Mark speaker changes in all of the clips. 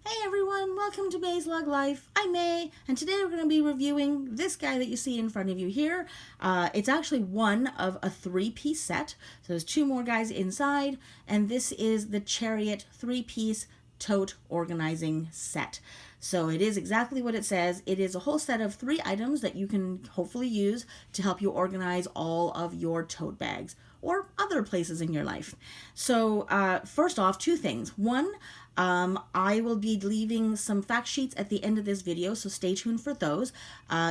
Speaker 1: Hey everyone, welcome to MaysLugLife. I'm May, and today we're going to be reviewing this guy that you see in front of you here. It's actually one of a three-piece set, so there's two more guys inside, and this is the Chariot three-piece tote organizing set. So it is exactly what it says. It is a whole set of 3 items that you can hopefully use to help you organize all of your tote bags or other places in your life. So first off, 2 things. One, I will be leaving some fact sheets at the end of this video, so stay tuned for those.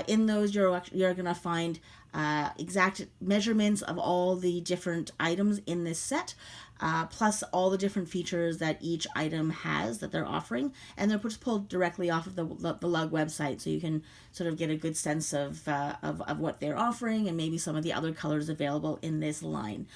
Speaker 1: In those, you're going to find exact measurements of all the different items in this set, plus all the different features that each item has that they're offering, and they're just pulled directly off of the Lug website, so you can sort of get a good sense of what they're offering and maybe some of the other colors available in this line.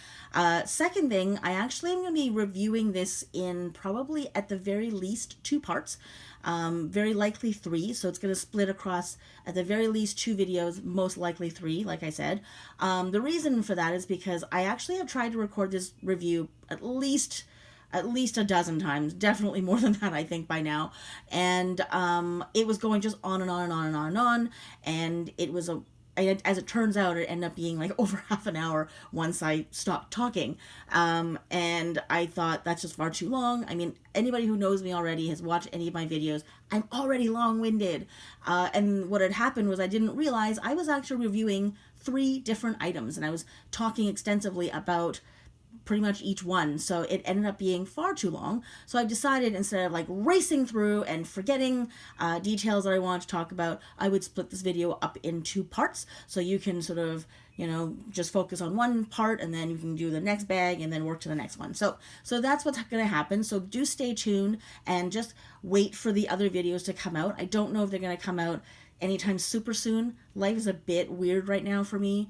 Speaker 1: Second thing, I actually am going to be reviewing this in probably at the very least 2 parts. Very likely 3, so it's going to split across at the very least 2 videos, most likely 3, like I said. The reason for that is because I actually have tried to record this review at least a dozen times, definitely more than that, I think, by now. And it was going just on and on and on and on and on, and it was as it turns out, it ended up being like over half an hour once I stopped talking. And I thought that's just far too long. I mean, anybody who knows me already has watched any of my videos. I'm already long-winded. And what had happened was I didn't realize I was actually reviewing 3 different items, and I was talking extensively about pretty much each one, so it ended up being far too long. So I decided, instead of like racing through and forgetting details that I wanted to talk about, I would split this video up in 2 parts, so you can sort of, you know, just focus on one part, and then you can do the next bag and then work to the next one. So that's what's going to happen. So do stay tuned and just wait for the other videos to come out. I don't know if they're going to come out anytime super soon. Life is a bit weird right now for me.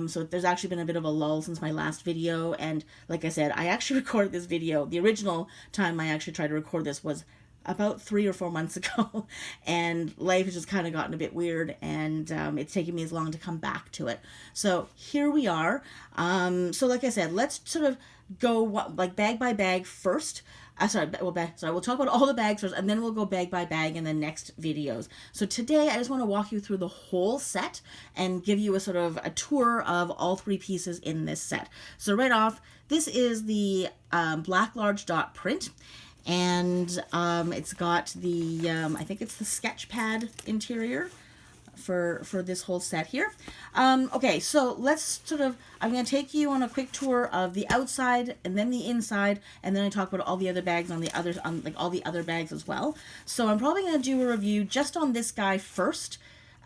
Speaker 1: So there's actually been a bit of a lull since my last video, and like I said, I actually recorded this video. The original time I actually tried to record this was about 3 or 4 months ago, and life has just kind of gotten a bit weird, and it's taken me as long to come back to it. So here we are. So like I said, let's sort of go like bag by bag first. We'll talk about all the bags first, and then we'll go bag by bag in the next videos. So today, I just want to walk you through the whole set and give you a sort of a tour of all 3 pieces in this set. So right off, this is the black large dot print, and it's got the, I think it's the sketch pad interior for this whole set here. Okay, so let's I'm going to take you on a quick tour of the outside and then the inside, and then I talk about all the other bags on all the other bags as well. So I'm probably going to do a review just on this guy first.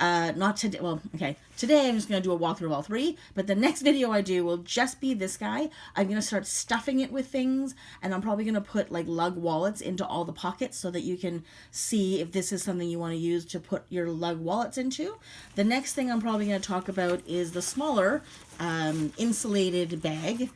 Speaker 1: Not today. Well, okay. Today I'm just going to do a walkthrough of all 3, but the next video I do will just be this guy. I'm going to start stuffing it with things, and I'm probably going to put like lug wallets into all the pockets so that you can see if this is something you want to use to put your lug wallets into. The next thing I'm probably going to talk about is the smaller insulated bag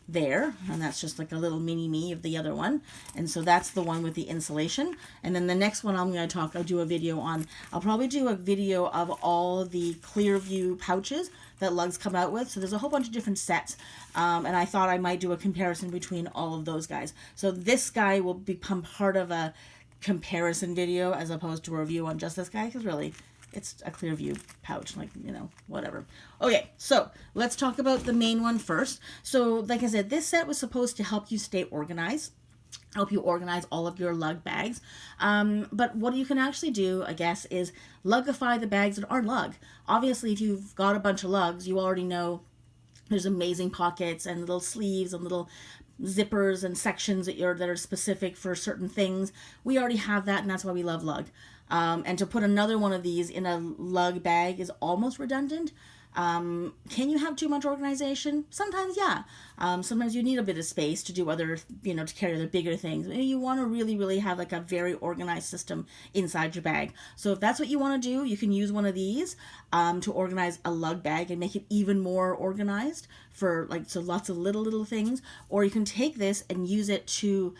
Speaker 1: there, and that's just like a little mini-me of the other one, and so that's the one with the insulation. And then the next one I'll do a video on. I'll probably do a video of all the clear view pouches that lugs come out with. So there's a whole bunch of different sets, and I thought I might do a comparison between all of those guys. So this guy will become part of a comparison video as opposed to a review on just this guy, because really it's a clear view pouch, like, you know, whatever. Okay, so let's talk about the main one first. So like I said, this set was supposed to help you stay organized, help you organize all of your lug bags. But what you can actually do, I guess, is lugify the bags that aren't lug. Obviously, if you've got a bunch of lugs, you already know there's amazing pockets and little sleeves and little zippers and sections that are specific for certain things. We already have that, and that's why we love lug. And to put another one of these in a lug bag is almost redundant. Can you have too much organization? Sometimes, yeah. Sometimes you need a bit of space to do other, to carry the bigger things. You want to really, really have like a very organized system inside your bag. So if that's what you want to do, you can use one of these to organize a lug bag and make it even more organized for lots of little things. Or you can take this and use it to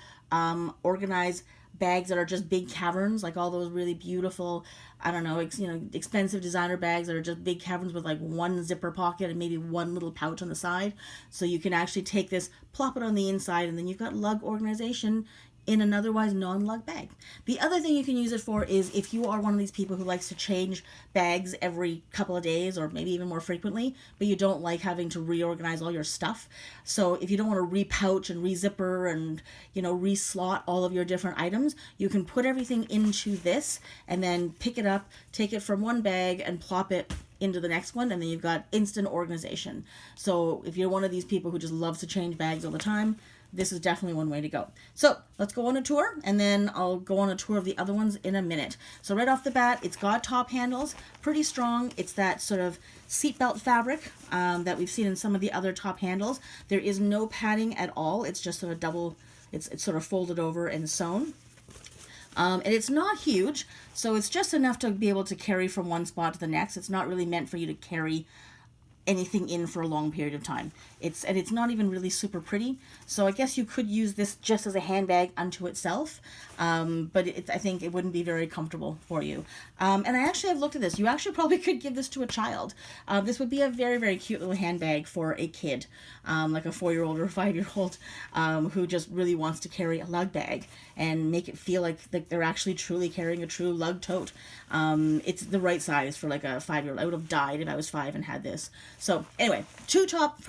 Speaker 1: organize bags that are just big caverns, like all those really beautiful, I don't know, expensive designer bags that are just big caverns with like one zipper pocket and maybe one little pouch on the side. So you can actually take this, plop it on the inside, and then you've got lug organization in an otherwise non-lug bag. The other thing you can use it for is if you are one of these people who likes to change bags every couple of days or maybe even more frequently, but you don't like having to reorganize all your stuff. So if you don't want to re-pouch and re-zipper and, you know, re-slot all of your different items, you can put everything into this and then pick it up, take it from one bag and plop it into the next one, and then you've got instant organization. So if you're one of these people who just loves to change bags all the time, this is definitely one way to go. So let's go on a tour, and then I'll go on a tour of the other ones in a minute. So right off the bat, it's got top handles, pretty strong. It's that sort of seatbelt fabric that we've seen in some of the other top handles. There is no padding at all. It's just sort of double, it's sort of folded over and sewn. And it's not huge, so it's just enough to be able to carry from one spot to the next. It's not really meant for you to carry anything in for a long period of time. It's not even really super pretty, so I guess you could use this just as a handbag unto itself, but I think it wouldn't be very comfortable for you. And I actually have looked at this. You actually probably could give this to a child. This would be a very, very cute little handbag for a kid, like a 4-year-old or a 5-year-old who just really wants to carry a lug bag and make it feel like they're actually truly carrying a true lug tote. It's the right size for like a 5-year-old. I would have died if I was 5 and had this. So anyway, 2 top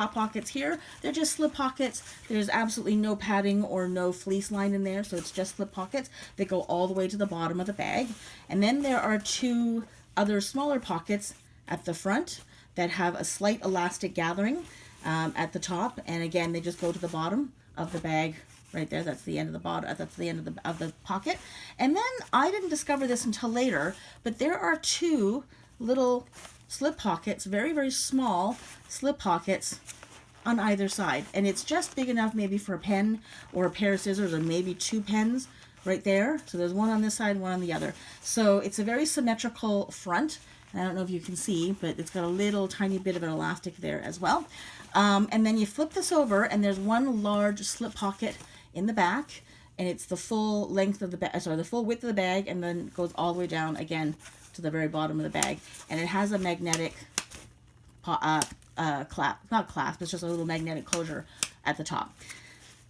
Speaker 1: pockets here. They're just slip pockets. There's absolutely no padding or no fleece line in there, so it's just slip pockets that go all the way to the bottom of the bag. And then there are 2 other smaller pockets at the front that have a slight elastic gathering at the top, and again they just go to the bottom of the bag right there. That's the end of the bottom. That's the end of the pocket. And then I didn't discover this until later, but there are 2 little slip pockets, very, very small slip pockets on either side, and it's just big enough maybe for a pen or a pair of scissors or maybe 2 pens right there. So there's one on this side, one on the other. So it's a very symmetrical front. I don't know if you can see, but it's got a little tiny bit of an elastic there as well. And then you flip this over, and there's one large slip pocket in the back, and it's the full length of the bag, sorry, the full width of the bag, and then goes all the way down again to the very bottom of the bag. And it has a magnetic not clasp, it's just a little magnetic closure at the top.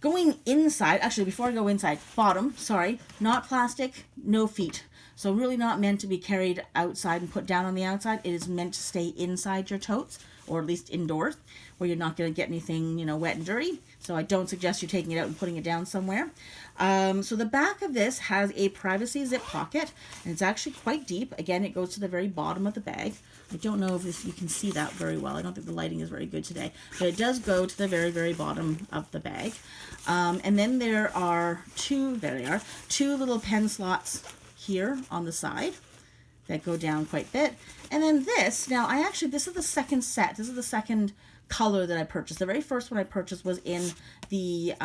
Speaker 1: Going inside, actually before I go inside, bottom, sorry, not plastic, no feet. So really not meant to be carried outside and put down on the outside. It is meant to stay inside your totes, or at least indoors, where you're not going to get anything, you know, wet and dirty. So I don't suggest you taking it out and putting it down somewhere. So the back of this has a privacy zip pocket, and it's actually quite deep. Again, it goes to the very bottom of the bag. I don't know if you can see that very well. I don't think the lighting is very good today, but it does go to the very, very bottom of the bag. And then there are 2 little pen slots here on the side that go down quite a bit. And then this, now this is the second set. This is the second color that I purchased. The very first one I purchased was in the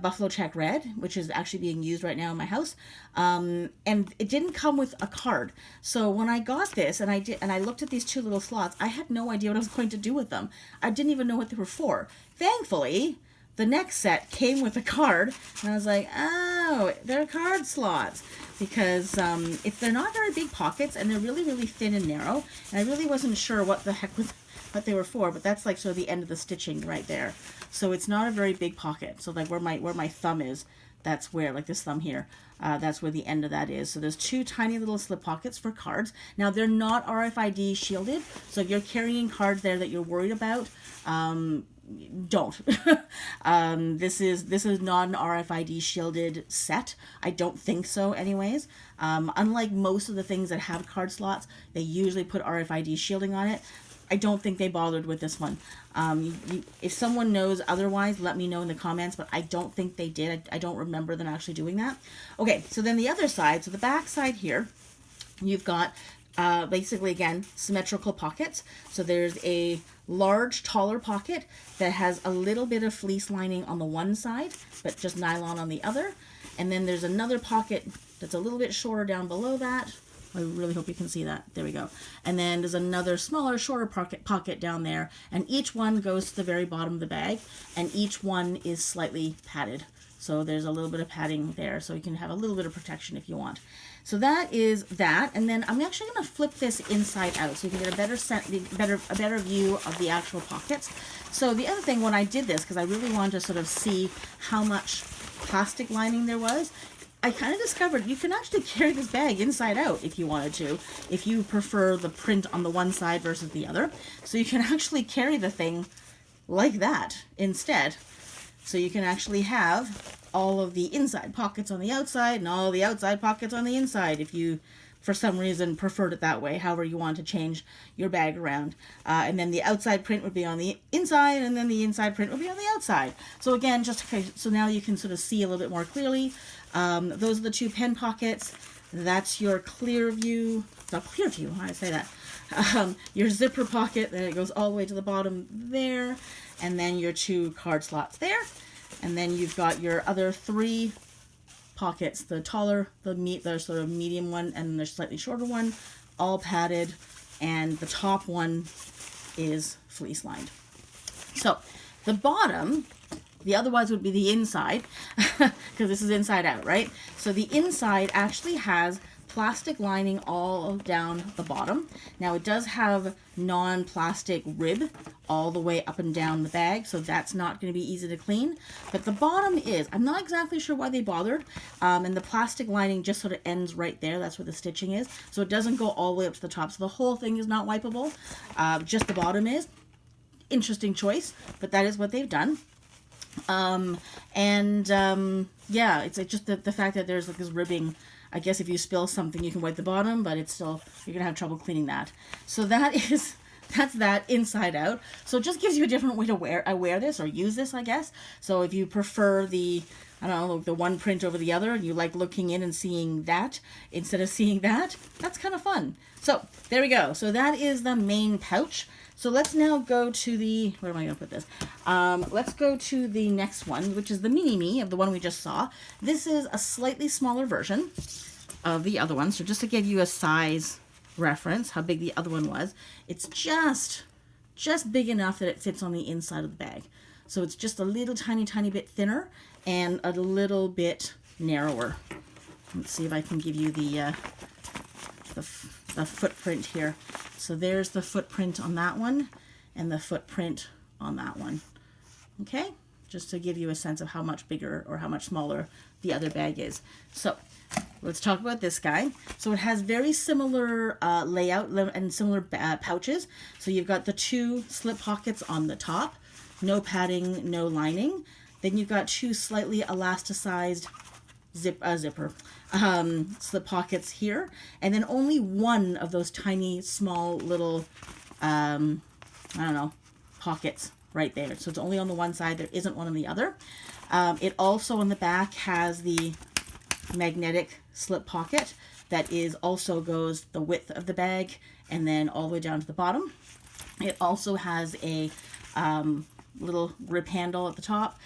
Speaker 1: Buffalo Check Red, which is actually being used right now in my house. And it didn't come with a card. So when I got this and I looked at these 2 little slots, I had no idea what I was going to do with them. I didn't even know what they were for. Thankfully, the next set came with a card, and I was like, oh, they're card slots, because they're not very big pockets, and they're really, really thin and narrow, and I really wasn't sure what the heck what they were for, but that's like sort of the end of the stitching right there. So it's not a very big pocket. So like where my thumb is, that's where, like this thumb here, that's where the end of that is. So there's 2 tiny little slip pockets for cards. Now they're not RFID shielded, so if you're carrying cards there that you're worried about, don't. This is not an RFID shielded set. I don't think so anyways. Unlike most of the things that have card slots, they usually put RFID shielding on it. I don't think they bothered with this one. If someone knows otherwise, let me know in the comments, but I don't think they did. I don't remember them actually doing that. Okay, so then the other side, so the back side here, you've got basically, again, symmetrical pockets. So there's a large, taller pocket that has a little bit of fleece lining on the one side, but just nylon on the other. And then there's another pocket that's a little bit shorter down below that. I really hope you can see that. There we go. And then there's another smaller, shorter pocket down there. And each one goes to the very bottom of the bag. And each one is slightly padded So there's a little bit of padding there, so you can have a little bit of protection if you want. So that is that, and then I'm actually going to flip this inside out so you can get a better view of the actual pockets. So the other thing when I did this, because I really wanted to sort of see how much plastic lining there was, I kind of discovered you can actually carry this bag inside out if you wanted to, if you prefer the print on the one side versus the other. So you can actually carry the thing like that instead. So you can actually have all of the inside pockets on the outside and all the outside pockets on the inside if you, for some reason, preferred it that way, however you want to change your bag around. And then the outside print would be on the inside, and then the inside print would be on the outside. So again, just so now you can sort of see a little bit more clearly. Those are the two pen pockets. That's your clear view. Not clear view, how do I say that? Your zipper pocket, then it goes all the way to the bottom there, and then your two card slots there. And then you've got your other three pockets, the taller, the sort of medium one, and the slightly shorter one, all padded, and the top one is fleece lined. So the bottom, the otherwise would be the inside, because this is inside out, right? So the inside actually has plastic lining all down the bottom. Now it does have non-plastic rib all the way up and down the bag, so that's not going to be easy to clean. But the bottom is, I'm not exactly sure why they bothered, and the plastic lining just sort of ends right there. That's where the stitching is. So it doesn't go all the way up to the top. So the whole thing is not wipeable. Just the bottom is. Interesting choice, but that is what they've done. Yeah, it's just the fact that there's like this ribbing. I guess if you spill something, you can wipe the bottom, but it's still, you're going to have trouble cleaning that. So that's that inside out. So it just gives you a different way to wear this or use this, I guess. So if you prefer the, I don't know, the one print over the other, and you like looking in and seeing that instead of seeing that, that's kind of fun. So there we go. So that is the main pouch. So let's now go to the, where am I going to put this? Let's go to the next one, which is the mini-me of the one we just saw. This is a slightly smaller version of the other one. So just to give you a size reference, how big the other one was, it's just big enough that it fits on the inside of the bag. So it's just a little tiny bit thinner and a little bit narrower. Let's see if I can give you the footprint here. So there's the footprint on that one and the footprint on that one. Okay, just to give you a sense of how much bigger or how much smaller the other bag is. So let's talk about this guy. So it has very similar layout and similar pouches. So you've got the two slip pockets on the top, no padding, no lining. Then you've got two slightly elasticized zipper slip pockets here, and then only one of those tiny small little I don't know, pockets right there. So it's only on the one side, there isn't one on the other. It also on the back has the magnetic slip pocket that is also goes the width of the bag and then all the way down to the bottom. It also has a little grip handle at the top.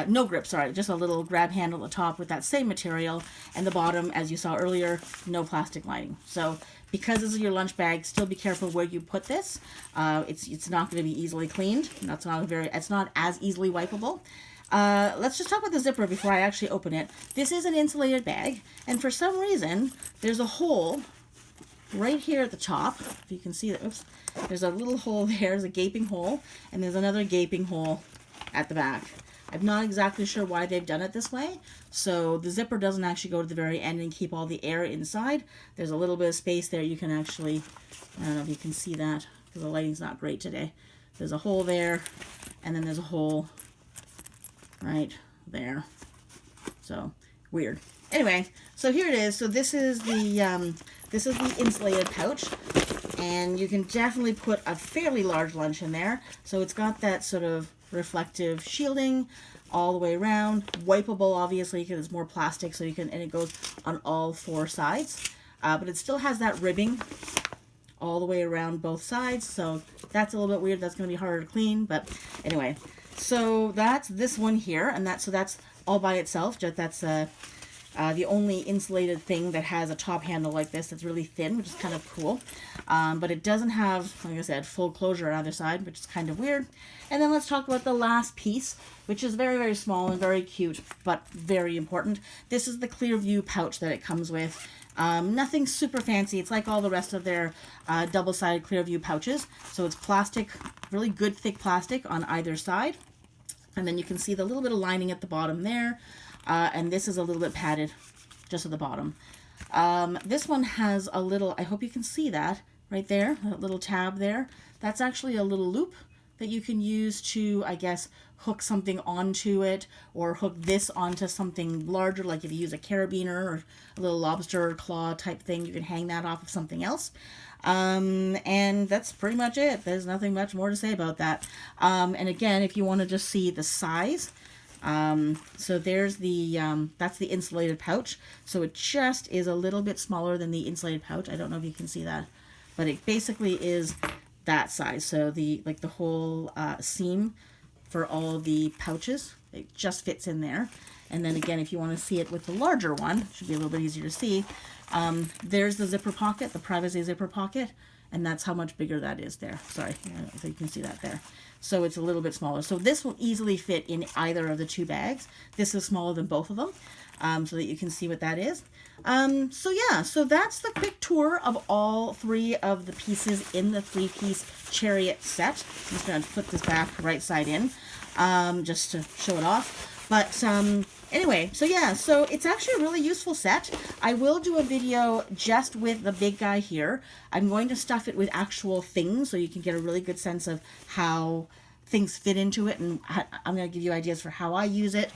Speaker 1: No grip, sorry, just a little grab handle at the top with that same material, and the bottom, as you saw earlier, no plastic lining. So because this is your lunch bag, still be careful where you put this. It's not going to be easily cleaned. It's not as easily wipeable. Let's just talk about the zipper before I actually open it. This is an insulated bag, and for some reason, there's a hole right here at the top. If you can see that, oops, there's a little hole there, there's a gaping hole, and there's another gaping hole at the back. I'm not exactly sure why they've done it this way. So the zipper doesn't actually go to the very end and keep all the air inside. There's a little bit of space there. You can actually, I don't know if you can see that because the lighting's not great today. There's a hole there, and then there's a hole right there. So weird. Anyway, so here it is. So this is the insulated pouch, and you can definitely put a fairly large lunch in there. So it's got that sort of reflective shielding all the way around, wipeable obviously because it's more plastic, so you can, and it goes on all four sides, but it still has that ribbing all the way around both sides, so that's a little bit weird. That's going to be harder to clean, but anyway, so that's this one here, and that's all by itself. Just that's the only insulated thing that has a top handle like this that's really thin, which is kind of cool. But it doesn't have, like I said, full closure on either side, which is kind of weird. And then let's talk about the last piece, which is very, very small and very cute, but very important. This is the clear view pouch that it comes with. Nothing super fancy. It's like all the rest of their double-sided clear view pouches. So it's plastic, really good thick plastic on either side. And then you can see the little bit of lining at the bottom there. And this is a little bit padded just at the bottom. This one has a little, I hope you can see that right there, that little tab there. That's actually a little loop that you can use to, I guess, hook something onto it, or hook this onto something larger, like if you use a carabiner or a little lobster claw type thing, you can hang that off of something else. And that's pretty much it. There's nothing much more to say about that. And again, if you want to just see the size, so there's the, that's the insulated pouch. So it just is a little bit smaller than the insulated pouch. I don't know if you can see that, but it basically is that size. So the, like the whole, seam for all the pouches, it just fits in there. And then again, if you want to see it with the larger one, it should be a little bit easier to see. There's the zipper pocket, the privacy zipper pocket, and that's how much bigger that is there. Sorry, so you can see that there. So it's a little bit smaller. So this will easily fit in either of the two bags. This is smaller than both of them, so that you can see what that is. So yeah, so that's the quick tour of all three of the pieces in the three-piece Chariot set. I'm just going to flip this back right side in, just to show it off. But anyway, so yeah, so it's actually a really useful set. I will do a video just with the big guy here. I'm going to stuff it with actual things so you can get a really good sense of how things fit into it, and I'm going to give you ideas for how I use it.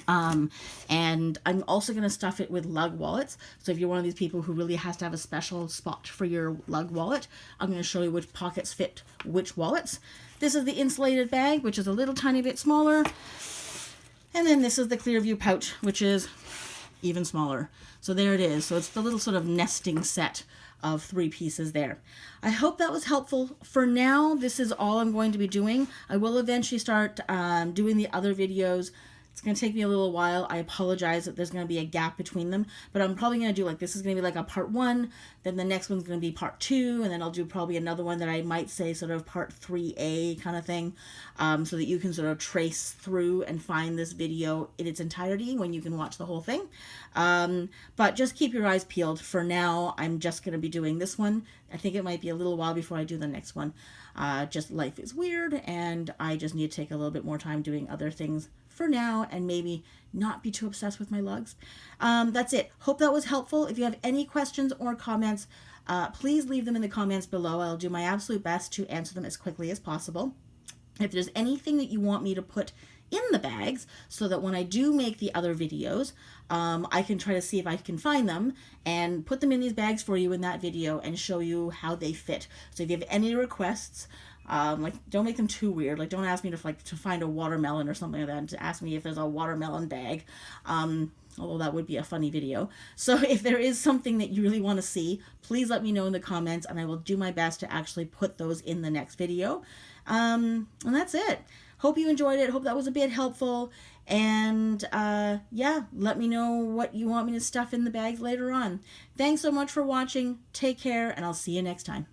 Speaker 1: And I'm also going to stuff it with lug wallets. So if you're one of these people who really has to have a special spot for your lug wallet, I'm going to show you which pockets fit which wallets. This is the insulated bag, which is a little tiny bit smaller. And then this is the clear view pouch, which is even smaller. So there it is. So it's the little sort of nesting set of three pieces there. I hope that was helpful. For now, this is all I'm going to be doing. I will eventually start doing the other videos. It's going to take me a little while. I apologize that there's going to be a gap between them, but I'm probably going to do like, this is going to be like a part 1, then the next one's going to be part 2, and then I'll do probably another one that I might say sort of part 3A kind of thing, so that you can sort of trace through and find this video in its entirety when you can watch the whole thing. But just keep your eyes peeled. For now, I'm just going to be doing this one. I think it might be a little while before I do the next one. Just life is weird, and I just need to take a little bit more time doing other things for now, and maybe not be too obsessed with my lugs. That's it. Hope that was helpful. If you have any questions or comments, please leave them in the comments below. I'll do my absolute best to answer them as quickly as possible. If there's anything that you want me to put in the bags so that when I do make the other videos, I can try to see if I can find them and put them in these bags for you in that video and show you how they fit. So if you have any requests, like, don't make them too weird. Like, don't ask me to find a watermelon or something like that, and to ask me if there's a watermelon bag. Although that would be a funny video. So if there is something that you really want to see, please let me know in the comments, and I will do my best to actually put those in the next video. And that's it. Hope you enjoyed it. Hope that was a bit helpful. And yeah, let me know what you want me to stuff in the bags later on. Thanks so much for watching. Take care, and I'll see you next time.